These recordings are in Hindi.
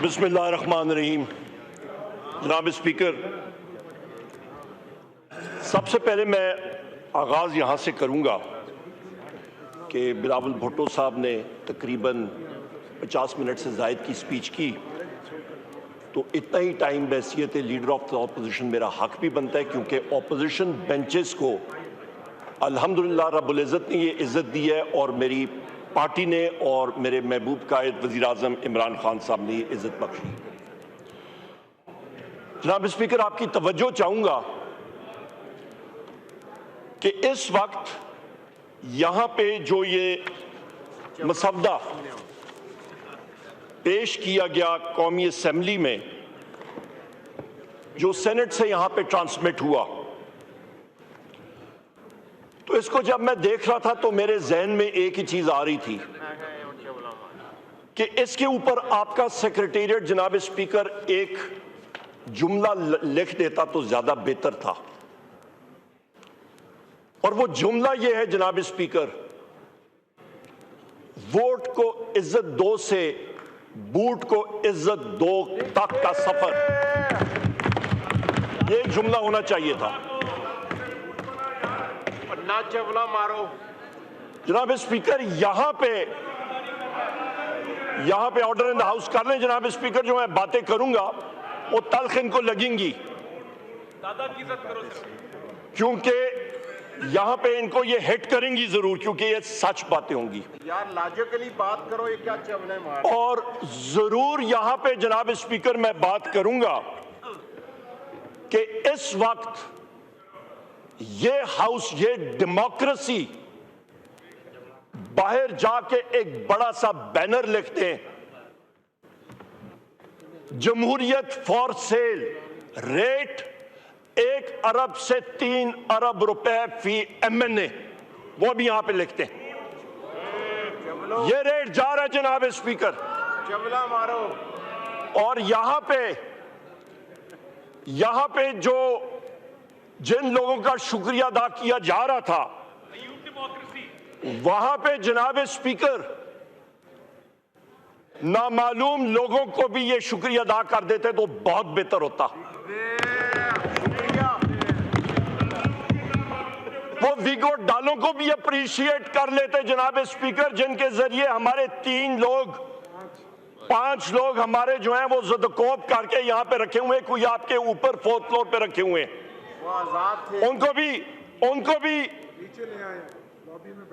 बिस्मिल्लाहिर्रहमानिर्रहीम। जनाब स्पीकर, सबसे पहले मैं आगाज़ यहाँ से करूँगा कि बिलावल भुट्टो साहब ने तकरीबन 50 मिनट से ज़ायद की स्पीच की, तो इतना ही टाइम बहैसियत लीडर ऑफ द ऑपोजिशन मेरा हक भी बनता है, क्योंकि ऑपोजिशन बेंचेस को अल्हम्दुलिल्लाह रब्बुल इज़्ज़त ने ये इज़्ज़त दी है और मेरी पार्टी ने और मेरे महबूब कायद वज़ीर आज़म इमरान खान साहब ने ये इज़्ज़त बख्शी। जनाब स्पीकर, आपकी तवज्जो चाहूँगा कि इस वक्त यहाँ पे जो ये मसवदा पेश किया गया कौमी असेंबली में, जो सेनेट से यहाँ पे ट्रांसमिट हुआ, तो इसको जब मैं देख रहा था तो मेरे जहन में एक ही चीज आ रही थी कि इसके ऊपर आपका सेक्रेटेरिएट जनाब स्पीकर एक जुमला लिख देता तो ज्यादा बेहतर था। और वो जुमला ये है जनाब स्पीकर, वोट को इज्जत दो से बूट को इज्जत दो तक का सफर, ये जुमला होना चाहिए था। ना चवला मारो। जनाब स्पीकर, यहां पे ऑर्डर इन द हाउस कर लें जनाब स्पीकर। जो मैं बातें करूंगा वो तल्ख इनको लगेंगी, दादा की इज्जत करो सर, क्योंकि यहां पे इनको ये हिट करेंगी जरूर, क्योंकि ये सच बातें होंगी। यार लॉजिकली बात करो, ये क्या चवले मार। और जरूर यहां पे जनाब स्पीकर मैं बात करूंगा कि इस वक्त ये हाउस, ये डेमोक्रेसी बाहर जाके एक बड़ा सा बैनर लिखते हैं, जमहूरियत फॉर सेल, रेट 1 अरब से 3 अरब रुपए फी MNA, वो भी यहां पे लिखते हैं। ये रेट जा रहा है जनाब स्पीकर, चवला मारो। और यहां पे जो जिन लोगों का शुक्रिया अदा किया जा रहा था, वहां पे जनाब स्पीकर नामालूम लोगों को भी ये शुक्रिया अदा कर देते तो बहुत बेहतर होता। वो विगो डालों को भी अप्रिशिएट कर लेते जनाब स्पीकर, जिनके जरिए हमारे 5 लोग हमारे जो हैं वो ज़दकोप करके यहां पे रखे हुए, कोई आपके ऊपर 4th फ्लोर पे रखे हुए हैं, उनको भी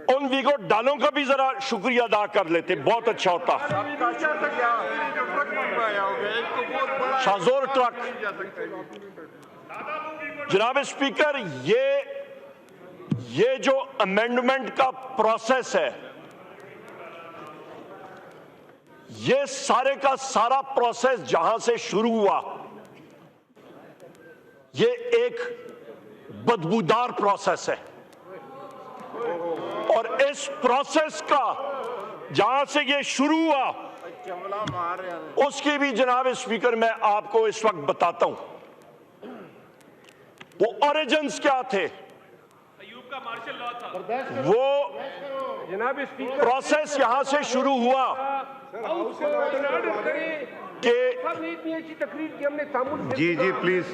उन विगो डालों का भी जरा शुक्रिया अदा कर लेते, बहुत अच्छा होता। शाहजोर ट्रक, जनाब स्पीकर, ये जो अमेंडमेंट का प्रोसेस है, ये सारे का सारा प्रोसेस जहां से शुरू हुआ, ये एक बदबूदार प्रोसेस है। और इस प्रोसेस का जहां से ये शुरू हुआ, उसकी भी जनाब स्पीकर मैं आपको इस वक्त बताता हूं वो ओरिजिन्स क्या थे। का मार्शल लॉ था, वो जनाब स्पीकर प्रोसेस यहां से शुरू हुआ कि जी प्लीज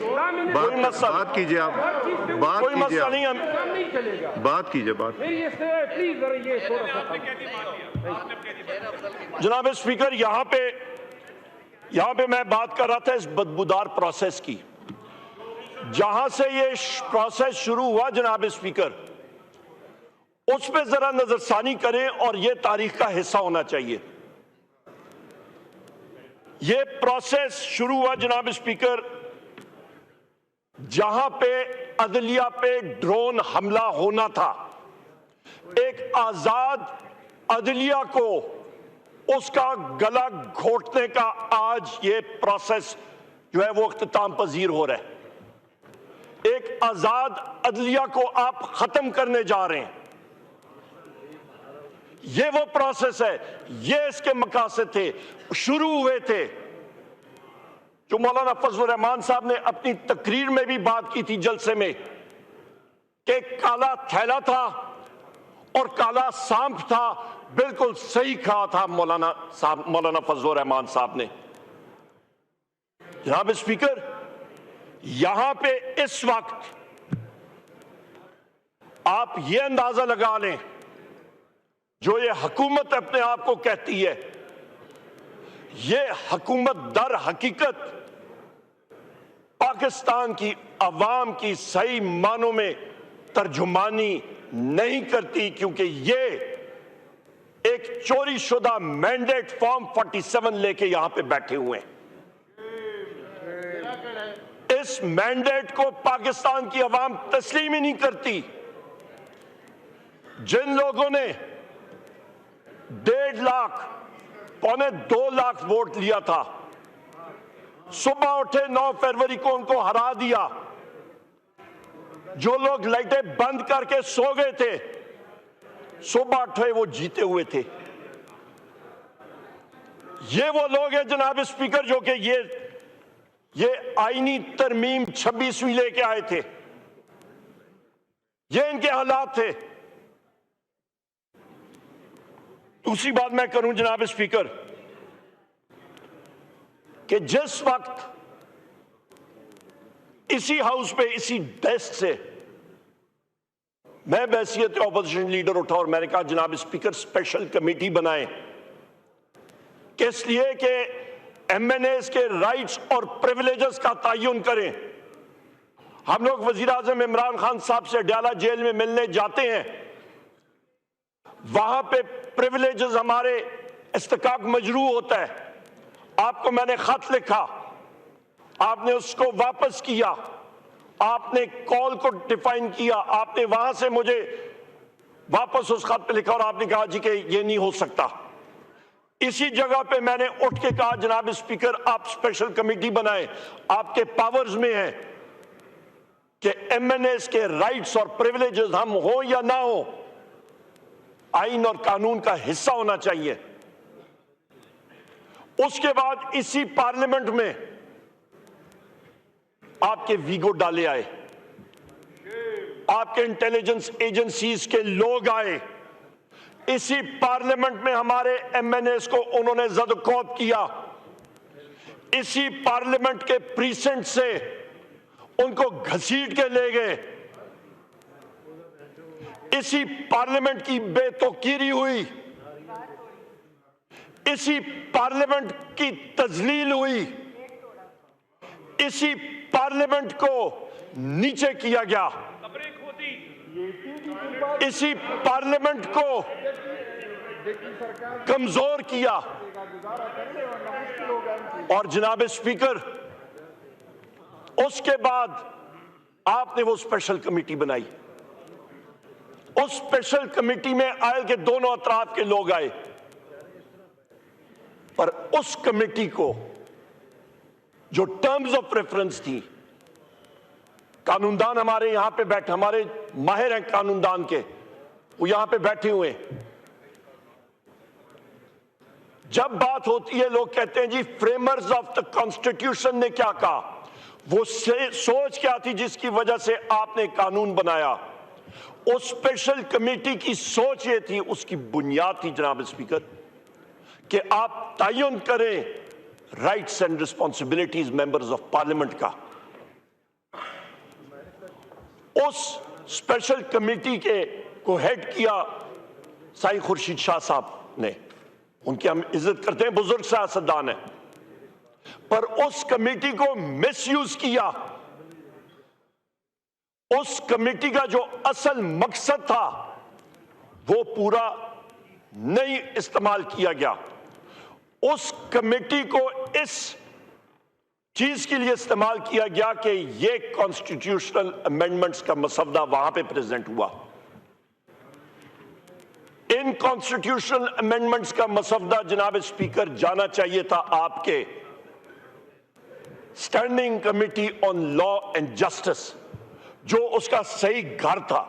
बात कीजिए, आप कोई मसला नहीं, हम बात कीजिए। जनाब स्पीकर, यहां पे मैं बात कर रहा था इस बदबूदार प्रोसेस की, जहां से ये प्रोसेस शुरू हुआ जनाब स्पीकर, उस पे जरा नजरसानी करें और ये तारीख का हिस्सा होना चाहिए। ये प्रोसेस शुरू हुआ जनाब स्पीकर जहां पे अदलिया पे ड्रोन हमला होना था। एक आजाद अदलिया को उसका गला घोटने का आज ये प्रोसेस जो है वो इख्तिताम पजीर हो रहा है। एक आजाद अदलिया को आप खत्म करने जा रहे हैं, ये वो प्रोसेस है, ये इसके मकासद थे, शुरू हुए थे, जो मौलाना फजलुर रहमान साहब ने अपनी तकरीर में भी बात की थी जलसे में, कि काला थैला था और काला सांप था। बिल्कुल सही कहा था मौलाना फजलुर रहमान साहब ने। जनाब स्पीकर, यहां पे इस वक्त आप ये अंदाजा लगा लें, जो ये हुकूमत अपने आप को कहती है, ये हुकूमत दर हकीकत पाकिस्तान की अवाम की सही मानों में तर्जुमानी नहीं करती, क्योंकि ये एक चोरी शुदा मैंडेट फॉर्म 47 लेके यहां पे बैठे हुए हैं। इस मैंडेट को पाकिस्तान की अवाम तस्लीम ही नहीं करती। जिन लोगों ने 1.5 लाख पौने 2 लाख वोट लिया था, सुबह उठे 9 फरवरी को उनको हरा दिया। जो लोग लाइटें बंद करके सो गए थे, सुबह उठे वो जीते हुए थे। ये वो लोग हैं जनाब स्पीकर जो कि ये आईनी तरमीम 26वीं लेके आए थे। ये इनके हालात थे। दूसरी बात मैं करूं जनाब स्पीकर, कि जिस वक्त इसी हाउस पे इसी डेस्क से मैं बैसियत ऑपोजिशन लीडर उठा और मैंने कहा जनाब स्पीकर स्पेशल कमेटी बनाएं, किस लिए कि एमएनएस के राइट्स और प्रिविलेजेस का तयन करें। हम लोग वजीर आजम इमरान खान साहब से अडयाला जेल में मिलने जाते हैं, वहां पे प्रिविलेजेस हमारे इस्तेकाक मजरू होता है। आपको मैंने खत लिखा, आपने उसको वापस किया, आपने कॉल को डिफाइन किया, आपने वहां से मुझे वापस उस खत पे लिखा और आपने कहा जी कि ये नहीं हो सकता। इसी जगह पे मैंने उठ के कहा जनाब स्पीकर आप स्पेशल कमेटी बनाएं, आपके पावर्स में है कि एमएनएस के राइट्स और प्रिविलेजेस हम हो या ना हो, आइन और कानून का हिस्सा होना चाहिए। उसके बाद इसी पार्लियामेंट में आपके वीगो डाले आए, आपके इंटेलिजेंस एजेंसीज के लोग आए, इसी पार्लियामेंट में हमारे एमएनएस को उन्होंने जदकौब किया, इसी पार्लियामेंट के प्रीसेंट से उनको घसीट के ले गए, इसी पार्लियामेंट की बेतौकीरी हुई, इसी पार्लियामेंट की तजलील हुई, इसी पार्लियामेंट को नीचे किया गया, इसी पार्लियामेंट को कमजोर किया। और जनाब स्पीकर, उसके बाद आपने वो स्पेशल कमेटी बनाई। उस स्पेशल कमेटी में आयल के दोनों अतराफ के लोग आए, पर उस कमेटी को जो टर्म्स ऑफ रेफरेंस थी, कानूनदान हमारे यहां पे बैठे, हमारे माहिर हैं कानूनदान के, वो यहां पे बैठे हुए। जब बात होती है लोग कहते हैं जी फ्रेमर्स ऑफ द कॉन्स्टिट्यूशन ने क्या कहा, वो सोच क्या थी जिसकी वजह से आपने कानून बनाया। उस स्पेशल कमेटी की सोच ये थी, उसकी बुनियाद थी जनाब स्पीकर, कि आप तयन करें rights and responsibilities members of parliament का। उस स्पेशल कमेटी के को हेड किया साईं खुर्शीद शाह साहब ने, उनकी हम इज्जत करते हैं, बुजुर्ग सियासतदान है, पर उस कमेटी को मिसयूज किया। उस कमेटी का जो असल मकसद था वो पूरा नहीं इस्तेमाल किया गया। उस कमेटी को इस चीज के लिए इस्तेमाल किया गया कि ये कॉन्स्टिट्यूशनल अमेंडमेंट्स का मसवदा वहां पे प्रेजेंट हुआ। इन कॉन्स्टिट्यूशनल अमेंडमेंट्स का मसवदा जनाब स्पीकर जाना चाहिए था आपके standing committee on law and justice, जो उसका सही घर था।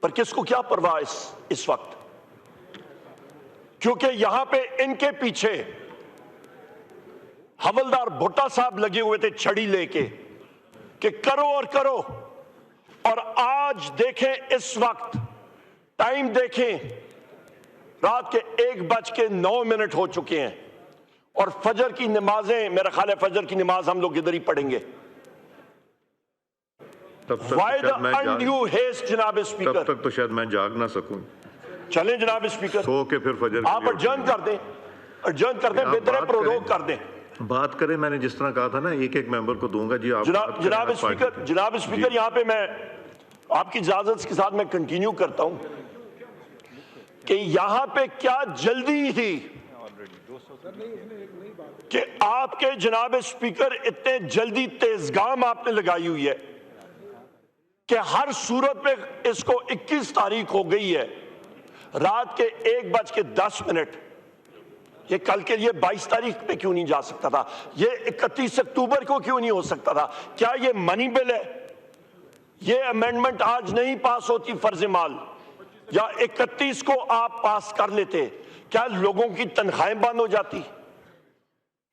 पर किसको क्या परवाह इस वक्त, क्योंकि यहां पे इनके पीछे हवलदार भुट्टा साहब लगे हुए थे छड़ी लेके कि करो और करो। और आज देखें, इस वक्त टाइम देखें, रात के 1:09 हो चुके हैं। और फजर की नमाजें, मेरा ख्याल है फजर की नमाज हम लोग इधर ही पढ़ेंगे। तब तक Why तो the शायद मैं undue haste, जनाब तब स्पीकर? तक तो शायद मैं जाग ना सकूं। चलें जनाब स्पीकर, सो के फिर फजर आप अर्जन कर दें, अर्जन कर दें, आप बेहतर है बात प्रोरोग करें। कर दें। बात करें, मैंने जिस तरह कहा था ना, एक एक मेंबर को दूंगा जी। आप बात करें, जनाब आप स्पीकर, पार्टी- जनाब स्पीकर, जी। यहाँ पे मैं आपकी इजाजत के साथ मैं कंटिन्यू करता हूं कि यहां पे क्या जल्दी थी कि आपके जनाब स्पीकर इतने जल्दी तेजगाम आपने लगाई हुई है कि हर सूरत में इसको 21 तारीख हो गई है, रात के 1:10। ये कल के लिए 22 तारीख पे क्यों नहीं जा सकता था? ये 31 अक्टूबर को क्यों नहीं हो सकता था? क्या ये मनी बिल है? ये अमेंडमेंट आज नहीं पास होती फर्ज माल, या 31 को आप पास कर लेते, क्या लोगों की तनख्वाहें बंद हो जाती?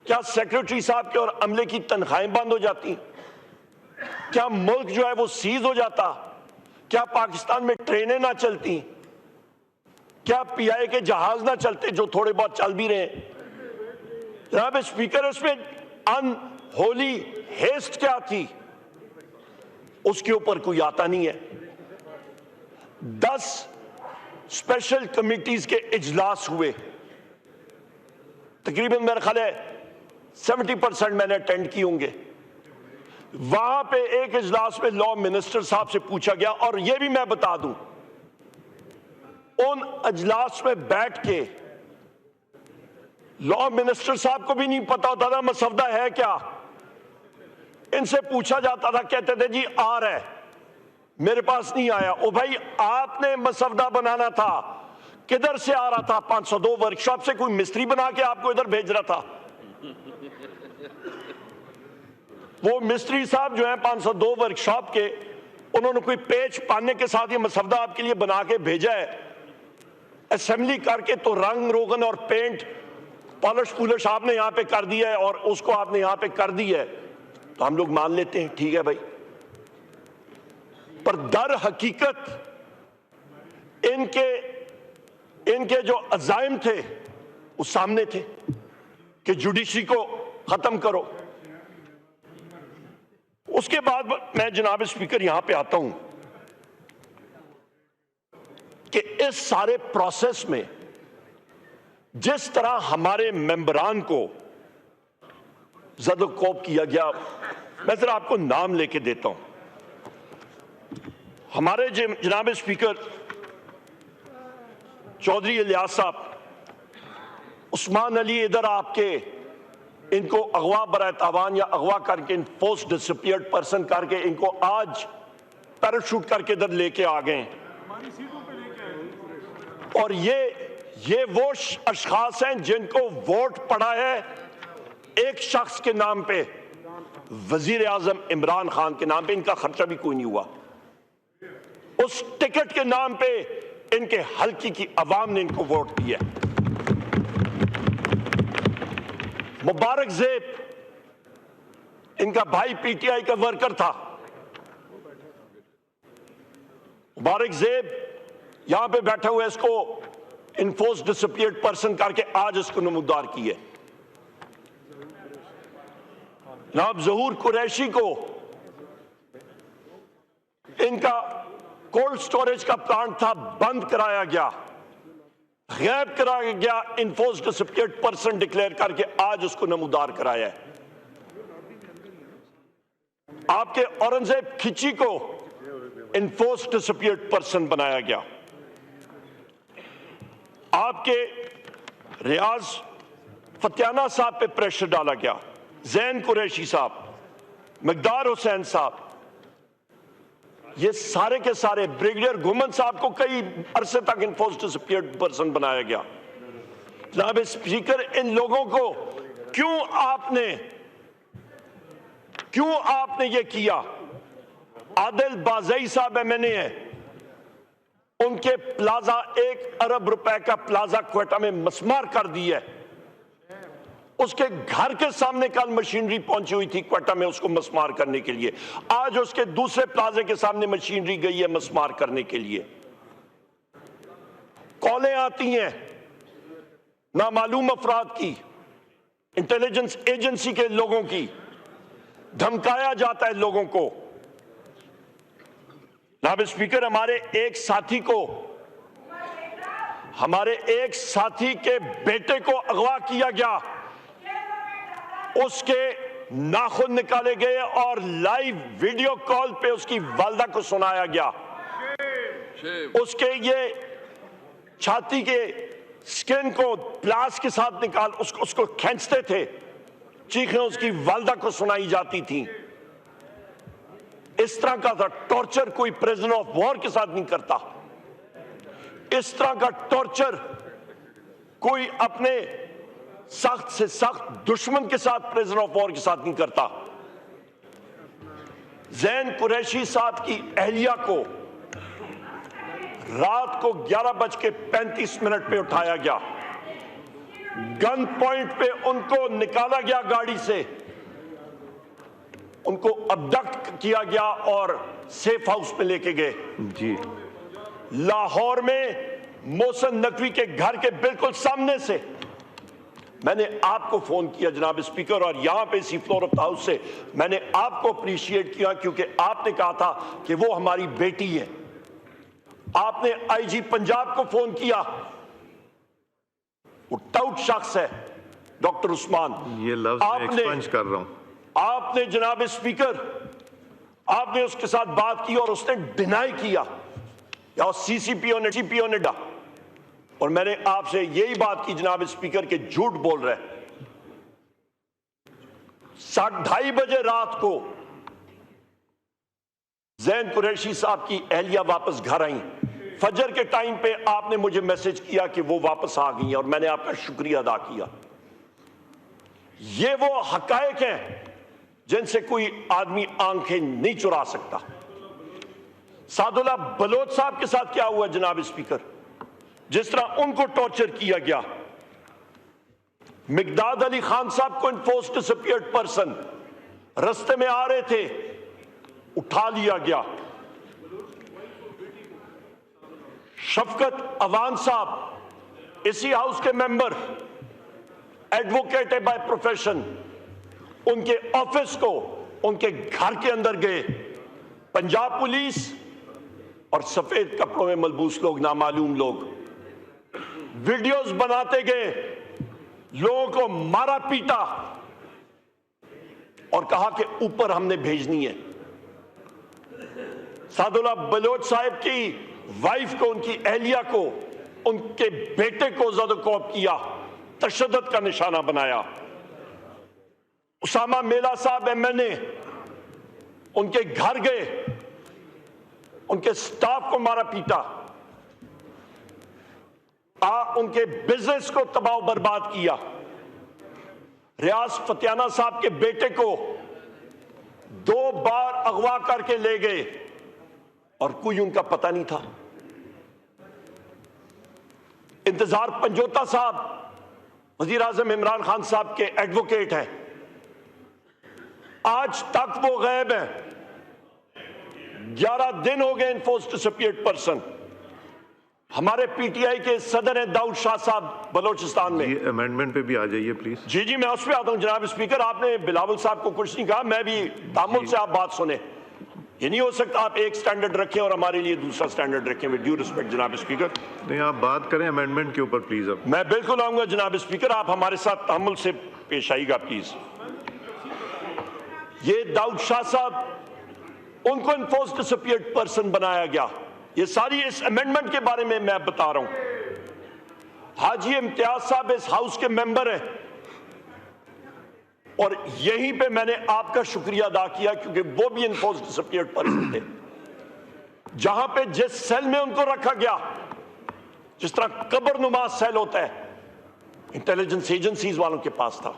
क्या सेक्रेटरी साहब के और अमले की तनख्वाहें बंद हो जाती? क्या मुल्क जो है वो सीज हो जाता? क्या पाकिस्तान में ट्रेनें ना चलती? क्या पीआई के जहाज ना चलते जो थोड़े बहुत चल भी रहे हैं? जनाब स्पीकर, इसमें अनहोली हेस्ट क्या थी? उसके ऊपर कोई आता नहीं है। 10 स्पेशल कमिटीज के इजलास हुए, तकरीबन मेरा ख्याल है 70% मैंने अटेंड किए होंगे। वहां पे एक इजलास में लॉ मिनिस्टर साहब से पूछा गया, और यह भी मैं बता दूं, उन इजलास में बैठ के लॉ मिनिस्टर साहब को भी नहीं पता होता था मसवदा है क्या। इनसे पूछा जाता था, कहते थे जी आ रहा है, मेरे पास नहीं आया। ओ भाई, आपने मसवदा बनाना था, किधर से आ रहा था? 502 वर्कशॉप से कोई मिस्त्री बना के आपको इधर भेज रहा था? वो मिस्त्री साहब जो है 502 वर्कशॉप के, उन्होंने कोई पेच पाने के साथ ये मसवदा आपके लिए बना के भेजा है, असेंबली करके तो रंग रोगन और पेंट पॉलिश पुलिश आपने यहां पे कर दिया है और उसको आपने यहां पे कर दी है, तो हम लोग मान लेते हैं, ठीक है भाई। पर दर हकीकत इनके जो अजाइम थे वो सामने थे कि जुडिशरी को खत्म करो। उसके बाद मैं जनाब स्पीकर यहां पे आता हूं कि इस सारे प्रोसेस में जिस तरह हमारे मेंबरान को ज़द-ओ-कोब किया गया, मैं जरा आपको नाम लेके देता हूं। हमारे जनाब स्पीकर चौधरी इलियास साहब, उस्मान अली इधर आपके, इनको अगवा बराए तावान या अगवा करके इन्फोर्स डिसअपीयर्ड पर्सन करके इनको आज पैराशूट करके इधर लेके आ गए। और ये वो अशखास हैं जिनको वोट पड़ा है एक शख्स के नाम पे, वजीर आजम इमरान खान के नाम पे। इनका खर्चा भी कोई नहीं हुआ। उस टिकट के नाम पे इनके हल्के की अवाम ने इनको वोट दिया। मुबारक ज़ेब, इनका भाई पीटीआई का वर्कर था। मुबारक ज़ेब यहां पे बैठा हुआ है, इसको इन्फोर्स डिसअपीयर्ड पर्सन करके आज इसको नमूदार किए। जनाब ज़हूर कुरैशी को इनका कोल्ड स्टोरेज का प्लांट था, बंद कराया गया, गैब कराया गया, इन्फोर्स डिसअपीयर्ड पर्सन डिक्लेयर करके आज उसको नमूदार कराया है। आपके औरंगजेब खिची को इन्फोर्स डिसअपीयर्ड पर्सन बनाया गया। आपके रियाज फतियाना साहब पे प्रेशर डाला गया, जैन कुरैशी साहब, मकदार हुसैन साहब, ये सारे के सारे, ब्रिगेडियर घुमन साहब को कई अरसे तक इन्फोर्स डिसअपीयर्ड पर्सन बनाया गया। जनाब स्पीकर, इन लोगों को क्यों आपने ये किया? आदिल बाज़ई साहब एमएनए है, उनके प्लाजा 1 अरब रुपए का प्लाजा क्वेटा में मसमार कर दिया है। उसके घर के सामने कल मशीनरी पहुंची हुई थी क्वेटा में उसको मसमार करने के लिए। आज उसके दूसरे प्लाजे के सामने मशीनरी गई है मसमार करने के लिए। कॉलें आती हैं नामालूम अफराद की इंटेलिजेंस एजेंसी के लोगों की, धमकाया जाता है लोगों को। जनाब स्पीकर, हमारे एक साथी के बेटे को अगवा किया गया, उसके नाखून निकाले गए और लाइव वीडियो कॉल पे उसकी वालदा को सुनाया गया। उसके ये छाती के स्किन को प्लास के साथ निकाल उसको खींचते थे, चीखें उसकी वालदा को सुनाई जाती थी। इस तरह का टॉर्चर कोई प्रिजनर ऑफ वॉर के साथ नहीं करता। इस तरह का टॉर्चर कोई अपने सख्त से सख्त दुश्मन के साथ, प्रिजनर ऑफ वॉर के साथ नहीं करता। जैन कुरैशी साहब की अहलिया को रात को 11:35 पे उठाया गया, गन पॉइंट पे उनको निकाला गया गाड़ी से, उनको अबडक्ट किया गया और सेफ हाउस पे लेके गए। जी, लाहौर में मोहसिन नकवी के घर के बिल्कुल सामने से मैंने आपको फोन किया जनाब स्पीकर, और यहां पे इसी फ्लोर ऑफ द हाउस से मैंने आपको अप्रिशिएट किया, क्योंकि आपने कहा था कि वो हमारी बेटी है। आपने आईजी पंजाब को फोन किया, वो टाउट शख्स है डॉक्टर उस्मान। ये लफ्ज मैं एक्सपंज कर रहा हूं। आपने जनाब स्पीकर, आपने उसके साथ बात की और उसने डिनाई किया, या सीसीपीओ ने डा, और मैंने आपसे यही बात की जनाब स्पीकर के झूठ बोल रहे। 2:30 बजे रात को जैन कुरैशी साहब की अहलिया वापस घर आई। फजर के टाइम पे आपने मुझे मैसेज किया कि वो वापस आ गई हैं, और मैंने आपका शुक्रिया अदा किया। ये वो हकायक हैं जिनसे कोई आदमी आंखें नहीं चुरा सकता। सादुल्लाह बलोच साहब के साथ क्या हुआ जनाब स्पीकर, जिस तरह उनको टॉर्चर किया गया। मिकदाद अली खान साहब को इन्फोर्स डिसअपीयर्ड पर्सन, रास्ते में आ रहे थे, उठा लिया गया। शफकत अवान साहब इसी हाउस के मेंबर, एडवोकेट है बाय प्रोफेशन, उनके ऑफिस को, उनके घर के अंदर गए पंजाब पुलिस और सफेद कपड़ों में मलबूस लोग, नामालूम लोग, वीडियोस बनाते गए, लोगों को मारा पीटा और कहा कि ऊपर हमने भेजनी है। सादुल्लाह बलोच साहब की वाइफ को, उनकी अहलिया को, उनके बेटे को ज़दकोप किया, तशद्दुद का निशाना बनाया। उसामा मेला साहब एमएनए, उनके घर गए, उनके स्टाफ को मारा पीटा, उनके बिजनेस को तबाह बर्बाद किया। रियाज फतियाना साहब के बेटे को 2 बार अगवा करके ले गए और कोई उनका पता नहीं था। इंतजार पंजोता साहब वजीर आजम इमरान खान साहब के एडवोकेट हैं, आज तक वो गायब है। 11 दिन हो गए इन्फोर्स डिसअपीयर्ड पर्सन। हमारे पीटीआई के सदर हैं दाऊद शाह साहब बलोचिस्तान में। ये अमेंडमेंट पे भी आ जाइए प्लीज। जी मैं उस पर आता हूं जनाब स्पीकर। आपने बिलावल साहब को कुछ नहीं कहा, मैं भी तामुल से आप बात सुने। ये नहीं हो सकता आप एक स्टैंडर्ड रखें और हमारे लिए दूसरा स्टैंडर्ड रखें। विद ड्यू रिस्पेक्ट जनाब स्पीकर। नहीं, आप बात करें अमेंडमेंट के ऊपर प्लीज। अब मैं बिल्कुल आऊंगा जनाब स्पीकर, आप हमारे साथ तामुल से पेश आइएगा प्लीज। ये दाऊद शाह साहब, उनको इन्फोर्स डिसअपीयर्ड पर्सन बनाया गया। ये सारी इस अमेंडमेंट के बारे में मैं बता रहा हूं। हाजी इम्तियाज साहब इस हाउस के मेंबर हैं और यहीं पे मैंने आपका शुक्रिया अदा किया, क्योंकि वो भी इन्फोर्स डिसअपीयर्ड पर्सन थे। जहां पे जिस सेल में उनको रखा गया, जिस तरह कब्रनुमा सेल होता है, इंटेलिजेंस एजेंसीज वालों के पास था।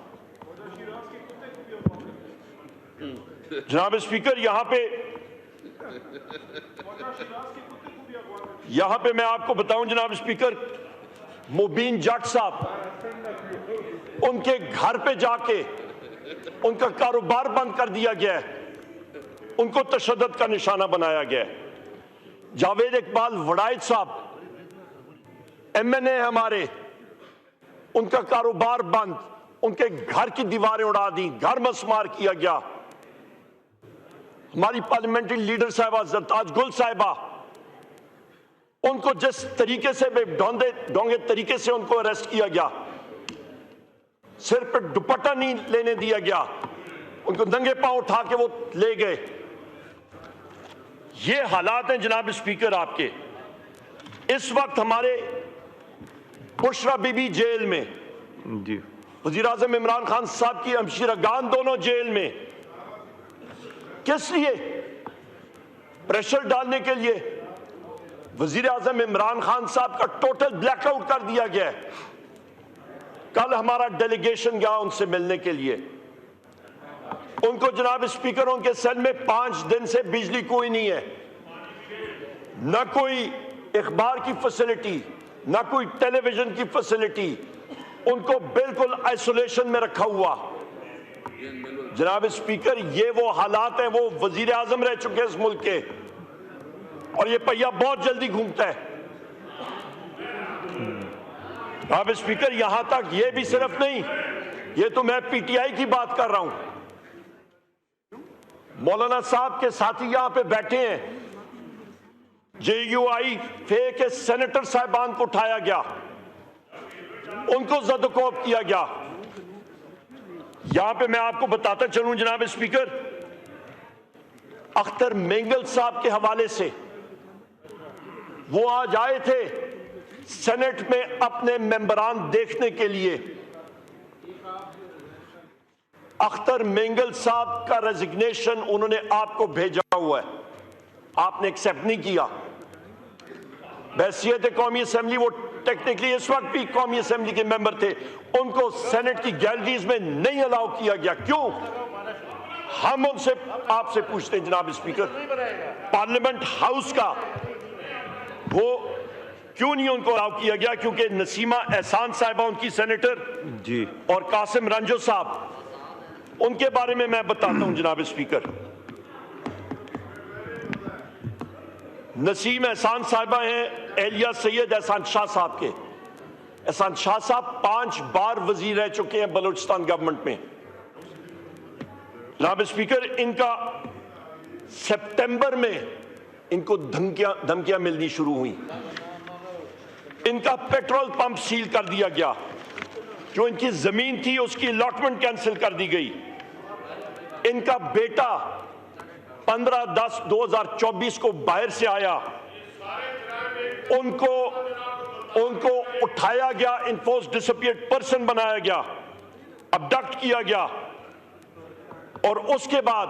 जनाब स्पीकर, यहां पे मैं आपको बताऊं जनाब स्पीकर, मुबीन जट साहब, उनके घर पे जाके उनका कारोबार बंद कर दिया गया है, उनको तशद्दुद का निशाना बनाया गया है। जावेद इकबाल वड़ाइद साहब एमएनए हमारे, उनका कारोबार बंद, उनके घर की दीवारें उड़ा दी, घर मसमार किया गया। हमारी पार्लियामेंट्री लीडर साहिबा जरताज गुल साहिबा, उनको जिस तरीके से ढोंगे तरीके से उनको अरेस्ट किया गया, सिर पर दुपट्टा नहीं लेने दिया गया, उनको नंगे पांव उठा के वो ले गए। ये हालात हैं जनाब स्पीकर आपके। इस वक्त हमारे बुशरा बीबी जेल में, जी वजीर आजम इमरान खान साहब की हमशीरागान दोनों जेल में। किस लिए? प्रेशर डालने के लिए। वजीर आजम इमरान खान साहब का टोटल ब्लैकआउट कर दिया गया है। कल हमारा डेलीगेशन गया उनसे मिलने के लिए। उनको जनाब स्पीकर उनके सेल में 5 दिन से बिजली कोई नहीं है, न कोई अखबार की फैसिलिटी, न कोई टेलीविजन की फैसिलिटी। उनको बिल्कुल आइसोलेशन में रखा हुआ। जनाब स्पीकर, ये वो हालात हैं। वो वजीर आजम रह चुके हैं इस मुल्क के, और ये पहिया बहुत जल्दी घूमता है। जनाब स्पीकर, यहां तक ये भी सिर्फ नहीं, ये तो मैं पीटीआई की बात कर रहा हूं। मौलाना साहब के साथी यहां पे बैठे हैं। JUI फे के सेनेटर साहिबान को उठाया गया, उनको जदकोब किया गया। यहां पे मैं आपको बताता चलूं जनाब स्पीकर, अख्तर मेंगल साहब के हवाले से वो आज आए थे सेनेट में अपने मेंबरान देखने के लिए। अख्तर मेंगल साहब का रेजिग्नेशन उन्होंने आपको भेजा हुआ है, आपने एक्सेप्ट नहीं किया। बहसियत कौमी असेंबली वो टेक्निकली इस वक्त भी कौमी असेंबली के मेंबर थे, उनको सेनेट की गैलरीज में नहीं अलाउ किया गया। क्यों? हम उनसे आपसे पूछते हैं जनाब स्पीकर, पार्लियामेंट हाउस का वो क्यों नहीं उनको अलाउ किया गया? क्योंकि नसीमा एहसान साहिबा उनकी सेनेटर जी, और कासिम रंजो साहब, उनके बारे में मैं बताता हूं जनाब स्पीकर। नसीम एहसान साहिबा हैं एलिया सैयद एहसान शाह साहब के। एहसान शाह साहब 5 बार वजीर रह चुके हैं बलूचिस्तान गवर्नमेंट में। जनाब स्पीकर, इनका सितंबर में इनको धमकियां मिलनी शुरू हुई। इनका पेट्रोल पंप सील कर दिया गया, जो इनकी जमीन थी उसकी अलॉटमेंट कैंसिल कर दी गई। इनका बेटा 15/10/2024 को बाहर से आया, उनको उठाया गया, इन्फोर्स डिसअपियर्ड पर्सन बनाया गया, अबडक्ट किया गया। और उसके बाद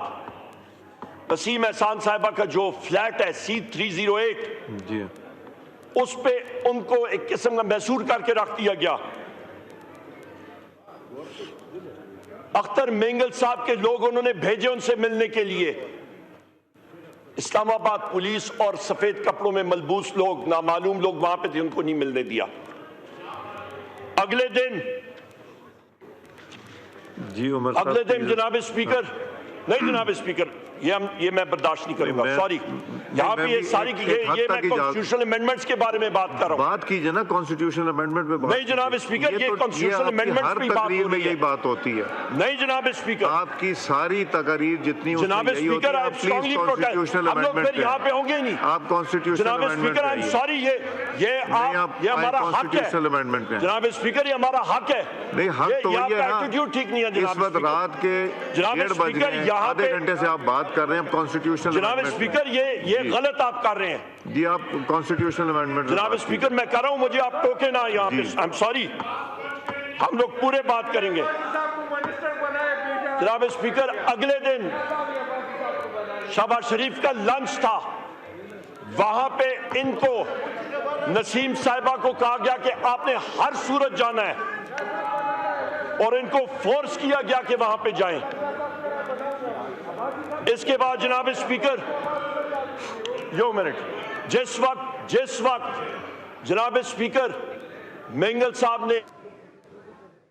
नसीम एहसान साहिबा का जो फ्लैट है C308 जी, उस पे उनको एक किस्म का मैसूर करके रख दिया गया। अख्तर मेंगल साहब के लोग उन्होंने भेजे उनसे मिलने के लिए। इस्लामाबाद पुलिस और सफेद कपड़ों में मलबूस लोग, नामालूम लोग वहां पे थे, उनको नहीं मिलने दिया। अगले दिन जी उमर अगले दिन जनाब स्पीकर, नहीं जनाब स्पीकर, ये मैं बर्दाश्त नहीं करूंगा, सॉरी। यहाँ पे ये सारी ये मैं कॉन्स्टिट्यूशनल अमेंडमेंट्स के बारे में बात कर रहा हूँ। बात कीजिए ना कॉन्स्टिट्यूशनल अमेंडमेंट में। नहीं जनाब स्पीकर, ये कॉन्स्टिट्यूशनल अमेंडमेंट्स की बात हो रही है। यही बात होती है। नहीं जनाब स्पीकर, आपकी सारी तकरीर जितनी जनाब स्पीकर, आप स्ट्रांगली प्रोटेस्ट, हम लोग फिर यहाँ पे होंगे ही नहीं। आप कॉन्स्टिट्यूशनल जनाब स्पीकर, आई एम सॉरी, ये हमारा हक है जनाब स्पीकर, ये हमारा हक है। नहीं, हक तो ये है ना, एटीट्यूड ठीक नहीं है इस वक्त रात के 1:30 बज गए हैं, आधे घंटे से आप बात कर रहे हैं कॉन्स्टिट्यूशनल। जनाब स्पीकर, ये गलत आप कर रहे हैं जी। आप कॉन्स्टिट्यूशनल अमेंडमेंट जनाब स्पीकर, मैं कर रहा हूं, मुझे आप टोके ना यहाँ पे। आई एम सॉरी, हम लोग पूरे बात करेंगे। जनाब स्पीकर, अगले दिन शहबाज शरीफ का लंच था, वहां पे इनको नसीम साहिबा को कहा गया कि आपने हर सूरत जाना है, और इनको फोर्स किया गया कि वहां पे जाएं। इसके बाद जनाब स्पीकर, यो मिनट, जिस वक्त जनाब स्पीकर मेंगल साहब ने,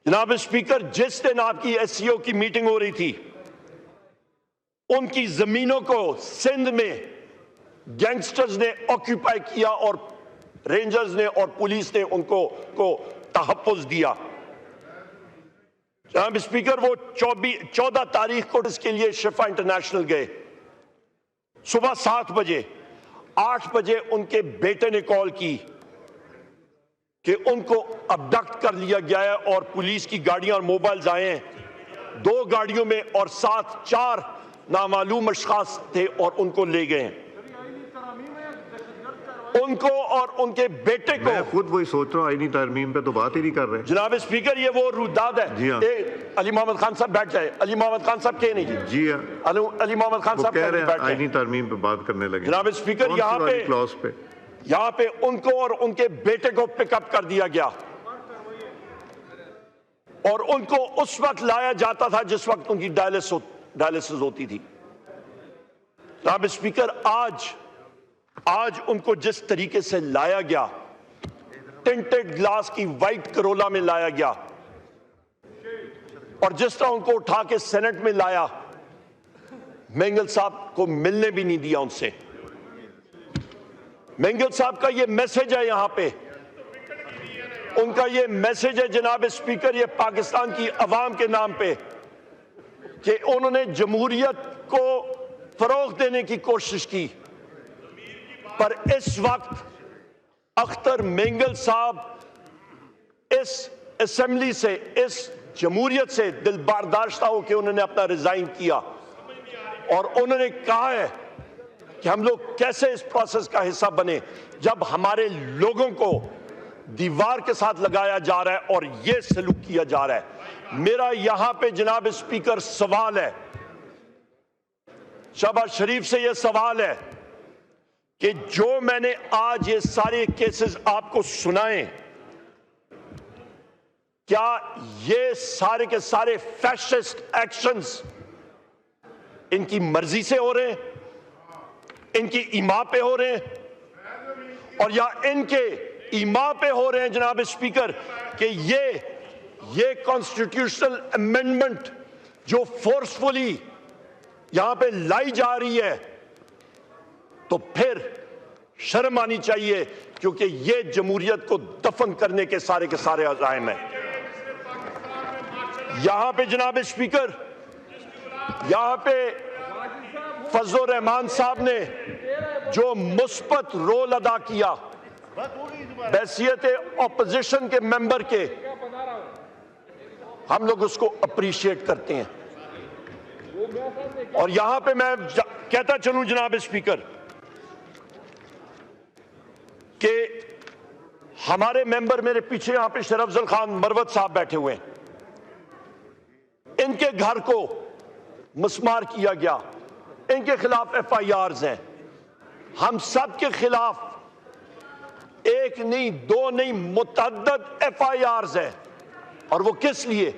जनाब स्पीकर, जिस दिन आपकी SCO की मीटिंग हो रही थी, उनकी जमीनों को सिंध में गैंगस्टर्स ने ऑक्यूपाई किया और रेंजर्स ने और पुलिस ने उनको तहफ्फुज़ दिया। जनाब स्पीकर, वो 14 तारीख को इसके लिए शिफा इंटरनेशनल गए। सुबह 7 बजे, 8 बजे उनके बेटे ने कॉल की कि उनको अबडक्ट कर लिया गया है और पुलिस की गाड़ियां और मोबाइल्स आए हैं 2 गाड़ियों में, और साथ 4 नामालूम अशखास थे और उनको ले गए हैं। उनको और उनके बेटे को, मैं खुद वही सोच रहा हूँ, आईनी तरमीम पे तो बात ही नहीं कर रहे। जनाब स्पीकर, ये वो रुदाद है। जी हाँ। अली मोहम्मद खान साहब बैठ जाए। अली मोहम्मद खान साहब कह नहीं जी। जी हाँ, अली मोहम्मद खान वो साहब कह रहे बैठ हैं जाए। आईनी तरमीम पे बात करने लगे। जनाब स्पीकर, कौन सी यहाँ वाली पे क्लॉज पे? यहाँ पे उनको और उनके बेटे को पिकअप कर दिया गया और उनको उस वक्त लाया जाता था जिस वक्त उनकी डायलिसिस होती थी। जनाब स्पीकर, आज उनको जिस तरीके से लाया गया, टिंटेड ग्लास की वाइट करोला में लाया गया, और जिस तरह उनको उठा के सेनेट में लाया, मेंगल साहब को मिलने भी नहीं दिया उनसे। मेंगल साहब का ये मैसेज है यहां पे, उनका ये मैसेज है जनाब स्पीकर, ये पाकिस्तान की अवाम के नाम पे, कि उन्होंने जमहूरियत को फरोग देने की कोशिश की, पर इस वक्त अख्तर मेंगल साहब इस असेंबली से, इस जमहूरियत से दिल बर्दाश्त होकर उन्होंने अपना रिजाइन किया और उन्होंने कहा है कि हम लोग कैसे इस प्रोसेस का हिस्सा बने जब हमारे लोगों को दीवार के साथ लगाया जा रहा है और यह सलूक किया जा रहा है। मेरा यहां पे जनाब स्पीकर सवाल है, शहबाज शरीफ से यह सवाल है कि जो मैंने आज ये सारे केसेस आपको सुनाए, क्या ये सारे के सारे फैशिस्ट एक्शंस इनकी मर्जी से हो रहे हैं, इनकी ईमा पे हो रहे हैं, और या इनके ईमा पे हो रहे हैं जनाब स्पीकर कि ये कॉन्स्टिट्यूशनल अमेंडमेंट जो फोर्सफुली यहां पे लाई जा रही है, तो फिर शर्म आनी चाहिए, क्योंकि ये जमहूरियत को दफन करने के सारे अज़ाइम हैं। यहां पे जनाब स्पीकर, यहां पे फजल रहमान साहब ने जो मुस्बत रोल अदा किया हैसियत ऑपोजिशन के मेंबर के, हम लोग उसको अप्रिशिएट करते हैं। और यहां पे मैं कहता चलूं जनाब स्पीकर कि हमारे मेंबर, मेरे पीछे यहां पे शरफ अफजल खान मरवत साहब बैठे हुए हैं, इनके घर को मस्मार किया गया, इनके खिलाफ FIRs हैं। हम सब के खिलाफ एक नहीं, 2 नहीं, मुतअद्दद FIRs हैं। और वो किस लिए?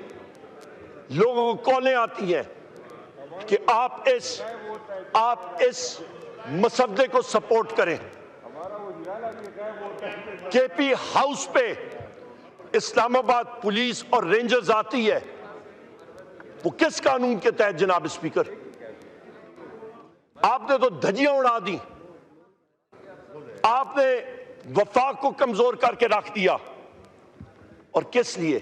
लोगों को कॉलें आती हैं कि आप इस मसवदे को सपोर्ट करें। KP हाउस पे इस्लामाबाद पुलिस और रेंजर्स आती है, वो किस कानून के तहत जनाब स्पीकर? आपने तो धज्जियां उड़ा दी, आपने वफाक को कमजोर करके रख दिया। और किस लिए?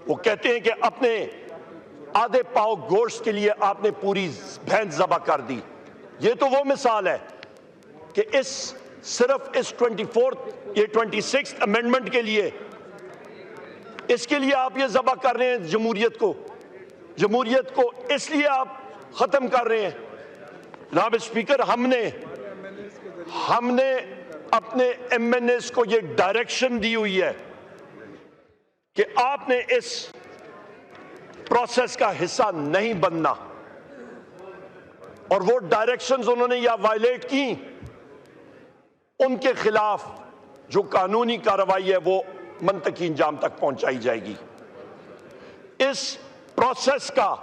वो कहते हैं कि अपने आधे पाव गोश्त के लिए आपने पूरी भैंस ज़बह कर दी। ये तो वो मिसाल है कि सिर्फ इस 26th अमेंडमेंट के लिए, इसके लिए आप ये ज़बह कर रहे हैं जमहूरियत को इसलिए आप खत्म कर रहे हैं। जनाब स्पीकर, हमने अपने MNAs को ये डायरेक्शन दी हुई है कि आपने इस प्रोसेस का हिस्सा नहीं बनना, और वो डायरेक्शंस उन्होंने या वायलेट की, उनके खिलाफ जो कानूनी कार्रवाई है वो मंतकी इंजाम तक पहुंचाई जाएगी। इस प्रोसेस का,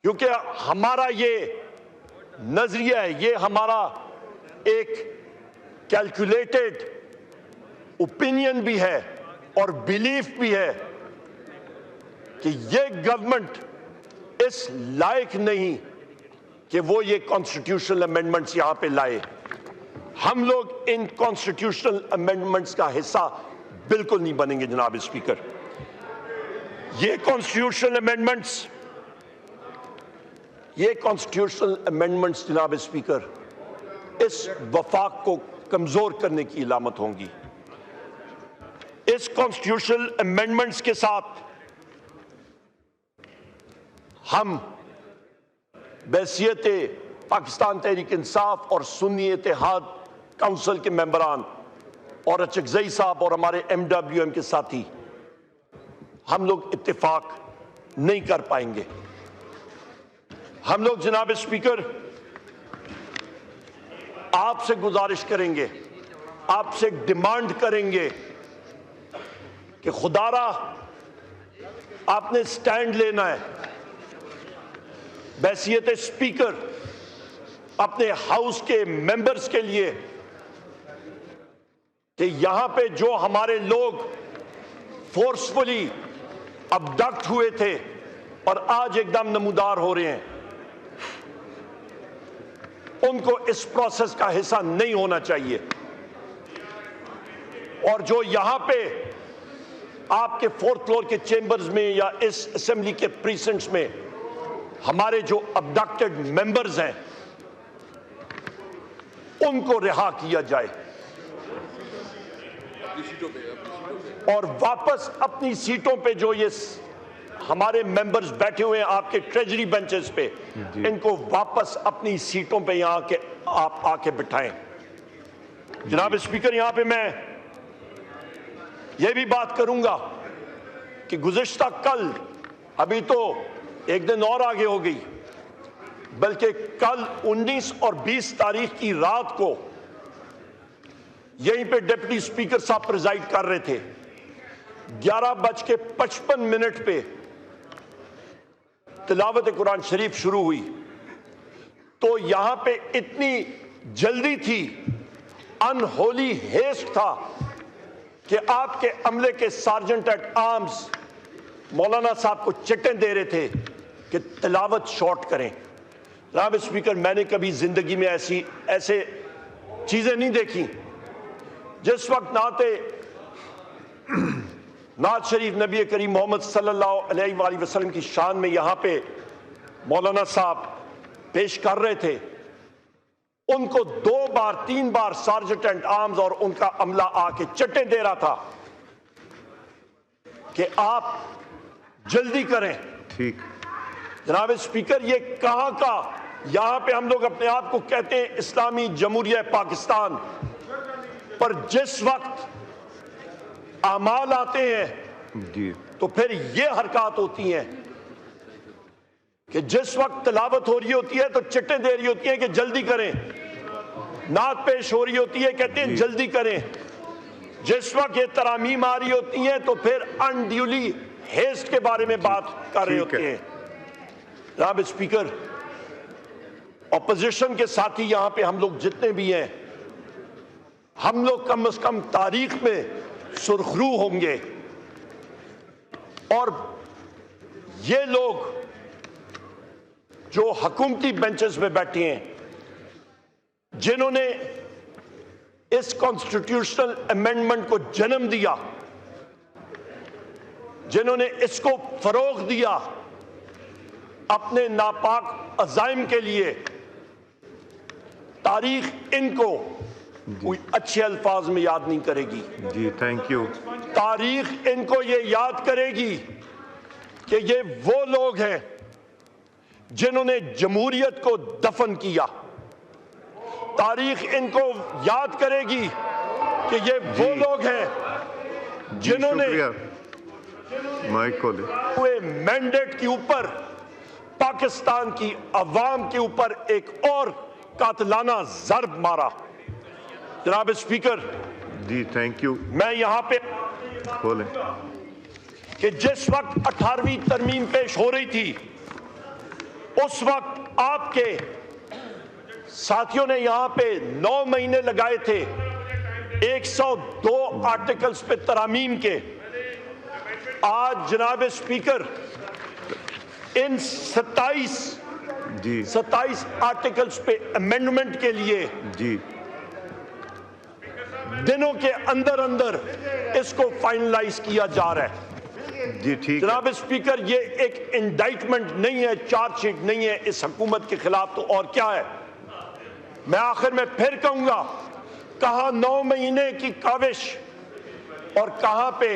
क्योंकि हमारा ये नजरिया है, ये हमारा एक कैलकुलेटेड ओपिनियन भी है और बिलीफ भी है कि ये गवर्नमेंट इस लायक नहीं कि वो ये कॉन्स्टिट्यूशनल अमेंडमेंट्स यहां पे लाए। हम लोग इन कॉन्स्टिट्यूशनल अमेंडमेंट्स का हिस्सा बिल्कुल नहीं बनेंगे जनाब स्पीकर। ये कॉन्स्टिट्यूशनल अमेंडमेंट्स जनाब स्पीकर इस वफाक को कमजोर करने की इलामत होंगी। इस कॉन्स्टिट्यूशनल अमेंडमेंट्स के साथ हम बैसियत पाकिस्तान तहरीक इंसाफ और सुन्नी इत्तेहाद काउंसिल के मेंबरान और अचकजई साहब और हमारे MWM के साथी हम लोग इत्तेफाक नहीं कर पाएंगे। हम लोग जनाब स्पीकर आपसे गुजारिश करेंगे, आपसे डिमांड करेंगे कि खुदारा आपने स्टैंड लेना है। बैसियत स्पीकर अपने हाउस के मेंबर्स के लिए कि यहां पे जो हमारे लोग फोर्सफुली अबडक्ट हुए थे और आज एकदम नमूदार हो रहे हैं, उनको इस प्रोसेस का हिस्सा नहीं होना चाहिए। और जो यहां पे आपके 4th फ्लोर के चेंबर्स में या इस असेंबली के प्रीसेंट्स में हमारे जो अबडक्टेड मेंबर्स हैं उनको रिहा किया जाए और वापस अपनी सीटों पे जो ये हमारे मेंबर्स बैठे हुए हैं आपके ट्रेजरी बेंचेस पे, इनको वापस अपनी सीटों पे यहां के आप आके बिठाएं। जनाब स्पीकर, यहां पे मैं ये भी बात करूंगा कि गुज़िश्ता कल, अभी तो एक दिन और आगे हो गई, बल्कि कल 19 और 20 तारीख की रात को यहीं पे डिप्टी स्पीकर साहब प्रिजाइड कर रहे थे। 11:55 पे तिलावत कुरान शरीफ शुरू हुई, तो यहां पे इतनी जल्दी थी, अनहोली हेस्ट था कि आपके अमले के सार्जेंट एट आर्म्स मौलाना साहब को चिट्ठे दे रहे थे कि तिलावत शॉर्ट करें। जनाब स्पीकर, मैंने कभी जिंदगी में ऐसे चीजें नहीं देखी। जिस वक्त नात शरीफ नबी करीम मोहम्मद सल्लल्लाहु अलैहि वसल्लम की शान में यहां पे मौलाना साहब पेश कर रहे थे, उनको 2 बार 3 बार सार्जेंट एट आर्म्स और उनका अमला आके चिट्ठे दे रहा था कि आप जल्दी करें। ठीक जनाब स्पीकर, ये कहां का, यहां पे हम लोग अपने आप को कहते हैं इस्लामी जमहूरिया पाकिस्तान, पर जिस वक्त अमाल आते हैं जी, तो फिर ये हरकत होती हैं कि जिस वक्त तिलावत हो रही होती है तो चिट्ठे दे रही होती है कि जल्दी करें, नात पेश हो रही होती है कहते हैं जल्दी करें, जिस वक्त ये तरामीम आ रही होती हैं तो फिर अनड्यूली हेस्ट के बारे में बात कर रहे होते हैं। जनाब स्पीकर, ऑपोजिशन के साथी यहां पे हम लोग जितने भी हैं, हम लोग कम से कम तारीख में सुर्खरू होंगे। और ये लोग जो हुकूमती बेंचेस में बैठे हैं, जिन्होंने इस कॉन्स्टिट्यूशनल अमेंडमेंट को जन्म दिया, जिन्होंने इसको फरोग दिया, अपने नापाक अज़ाइम के लिए, तारीख इनको कोई अच्छे अल्फाज में याद नहीं करेगी। जी, थैंक यू। तारीख इनको ये याद करेगी कि ये वो लोग हैं जिन्होंने जमहूरियत को दफन किया। तारीख इनको याद करेगी कि ये वो लोग हैं जिन्होंने माइक खोले हुए मैंडेट के ऊपर पाकिस्तान की अवाम के ऊपर एक और कातलाना ज़र्ब मारा। जनाब स्पीकर जी, थैंक यू। मैं यहां पे खोले कि जिस वक्त 18वीं तरमीम पेश हो रही थी, उस वक्त आपके साथियों ने यहां पे 9 महीने लगाए थे 102 आर्टिकल्स पे तरामीम के। आज जनाब स्पीकर इन 27 आर्टिकल्स पे अमेंडमेंट के लिए जी दिनों के अंदर अंदर इसको फाइनलाइज किया जा रहा है। जी ठीक है। जनाब स्पीकर, ये एक इंडाइटमेंट नहीं है, चार्जशीट नहीं है इस हुकूमत के खिलाफ, तो और क्या है? मैं आखिर में फिर कहूंगा, कहां 9 महीने की काविश और कहां पे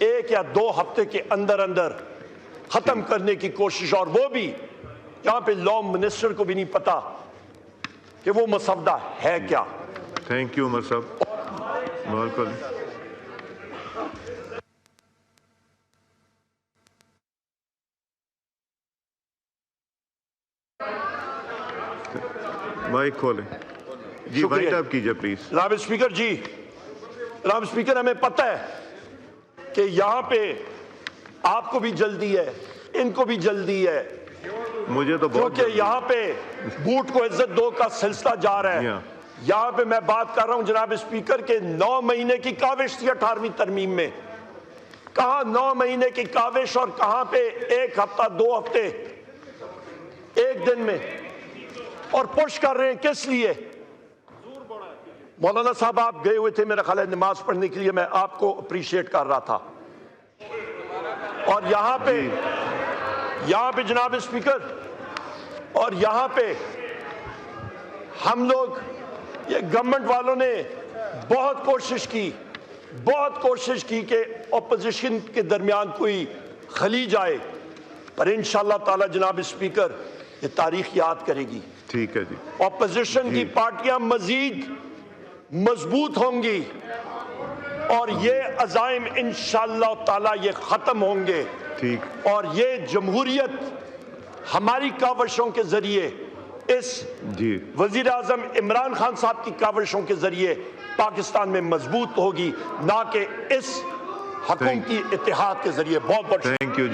1 या 2 हफ्ते के अंदर अंदर खत्म करने की कोशिश, और वो भी जहां पे लॉ मिनिस्टर को भी नहीं पता कि वो मसवदा है क्या। थैंक यू उमर साहब। बिल्कुल। माइक खोलें जी, शुक्रिया। वाइट अप कीजिए प्लीज। जनाब स्पीकर जी, जनाब स्पीकर, हमें पता है कि यहाँ पे आपको भी जल्दी है, इनको भी जल्दी है, मुझे तो बहुत क्योंकि यहाँ पे बूट को इज्जत दो का सिलसिला जा रहा है। या। यहाँ पे मैं बात कर रहा हूँ जनाब स्पीकर के 9 महीने की काविश थी 18वीं तरमीम में। कहाँ 9 महीने की काविश और कहाँ पे 1 हफ्ता 2 हफ्ते 1 दिन में, और पुश कर रहे हैं किस लिए? मौलाना साहब आप गए हुए थे मेरा ख्याल है नमाज पढ़ने के लिए, मैं आपको अप्रिशिएट कर रहा था। और यहाँ पे जनाब स्पीकर, और यहाँ पे हम लोग, ये गवर्नमेंट वालों ने बहुत कोशिश की कि ऑपोजिशन के दरमियान कोई खलीज आए, पर इंशाअल्लाह ताला जनाब स्पीकर ये तारीख याद करेगी। ठीक है जी। ऑपोजिशन की पार्टियां मजीद मजबूत होंगी और ये अजाइम इंशाअल्लाह ताला ये खत्म होंगे। ठीक। और ये जमहूरियत हमारी काविशों के जरिए, इस जी वजीर आजम इमरान खान साहब की काविशों के जरिए पाकिस्तान में मजबूत होगी, ना कि इस हुकूमती इत्तेहाद के जरिए। बहुत बहुत थैंक यू।